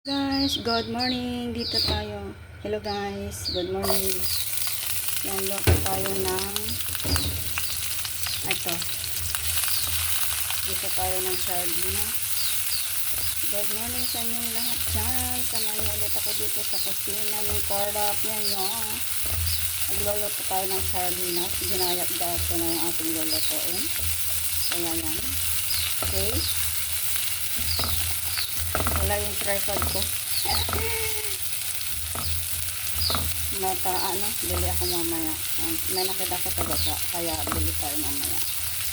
Guys, good morning. Dito tayo. Hello guys, good morning. Yan, luto tayo ng ito. Dito tayo ng sardina. Good morning sa inyong lahat dyan. Samahan niyo ulit ako dito sa kusina ng Cordap. Yan yun. Nagluluto tayo ng sardinas. Ginayat-gayat ko na yung ating lulutuin. Kaya yan. Okay. Wala yung tripod ko. Bili ako mamaya. May nakita ko sa baba, kaya bili tayo mamaya.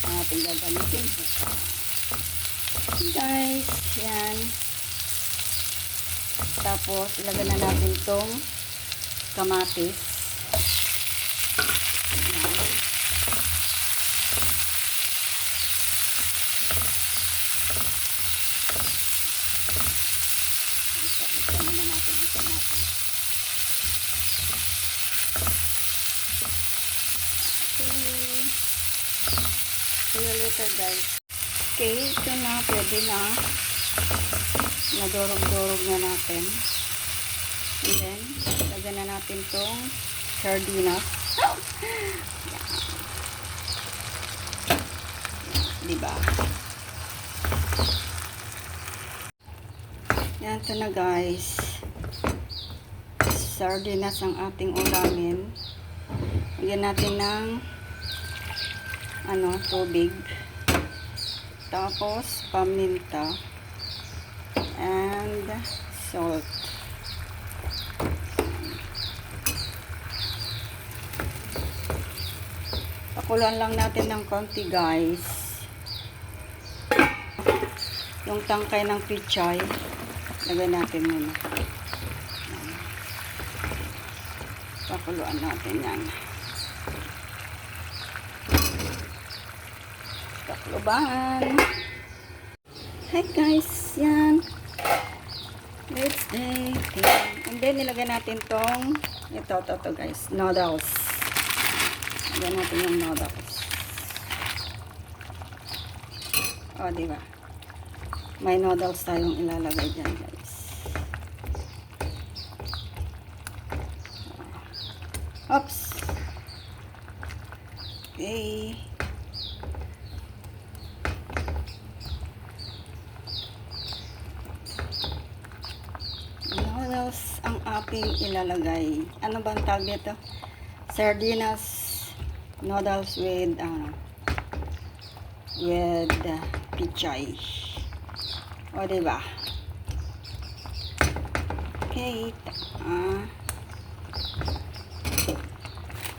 Ang ating gagamitin po. Guys, yan. Tapos, ilagay na natin tong kamatis. Yan. Isa na natin ang kamatis. See you later guys. Okay, ito na, pwede na. Nadurog-durog na natin. And then, lagyan na natin tong sardinas. Diba? Yan, ito na guys. Sardinas ang ating ulamin. Lagyan natin ng tubig. Tapos, paminta. And salt. Pakuluan lang natin ng konti guys. Yung tangkay ng pichay, lagyan natin muna. Pakuluan natin yan. Takloban. Hi guys, yan. Let's day. And then nilagay natin tong ito guys, noodles. Lagyan natin yung noodles. O, diba? May noodles tayong ilalagay dyan guys. Oops. Okay. Noodles ang ating ilalagay. Ano bang tawag dito? Sardinas noodles with pichay. O, diba? Okay.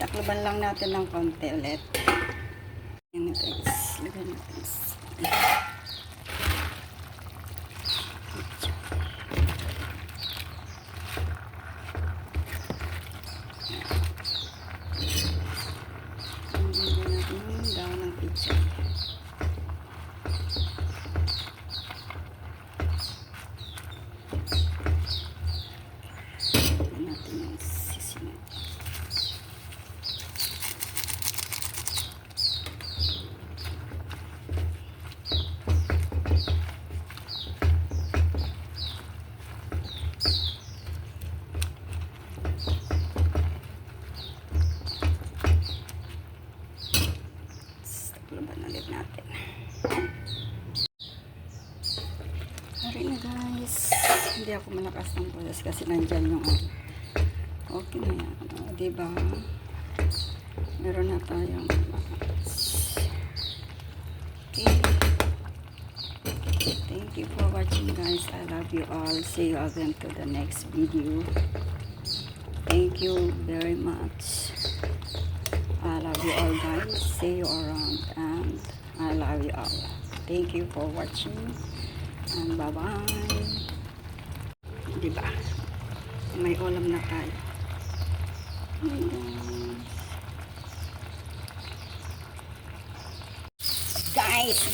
Takloban lang natin ng konti ulit. Ayan guys. Lagyan natin. Natin. Sorry na guys. Hindi ako malakas ng boses kasi nandyan yung okay na yan. Diba? Meron na tayong okay. Thank you for watching guys. I love you all. See you again to the next video. Thank you very much. I love you all guys. See you around and I love you all. Thank you for watching and bye bye. Diba? May ulam na tayo.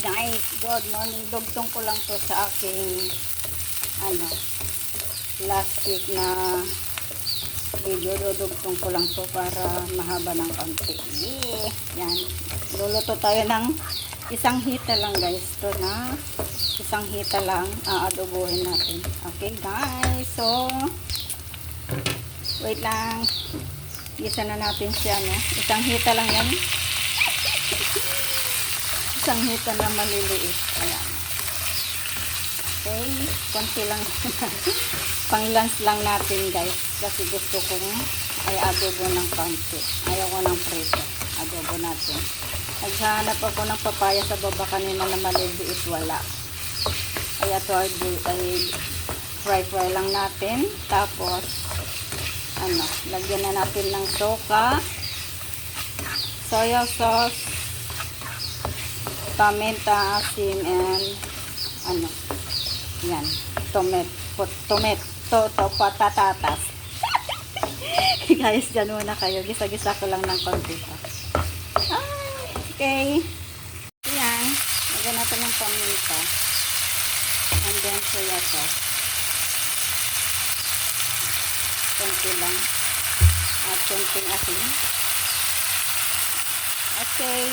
Guys, good morning. Dugtong ko lang to sa aking last week na video. Dudugtong ko lang to para mahaba ng konti. Yan. Luluto tayo ng isang hita lang guys. Ito na isang hita lang aadobohin natin. Okay guys, so wait lang, gisa na natin siya, no? Isang hita lang yan, isang hita na maliliit. Ayan, okay, konti lang pang lance lang natin guys, kasi gusto kong ay adobo ng konti, ayaw ko ng preso. Adobo natin. Naghahanap ako ng papaya sa baba kanina na maliliit, wala. Kaya ito ay fry lang natin. Tapos, lagyan na natin ng soka, soya sauce, paminta, asin, and yan, patatas. Guys, dyan muna kayo. Gisa-gisa ko lang ng konti pa. Okay. Ayan. Lagyan natin ng paminta. And then soya sauce. Konti lang. At konting asin. Okay.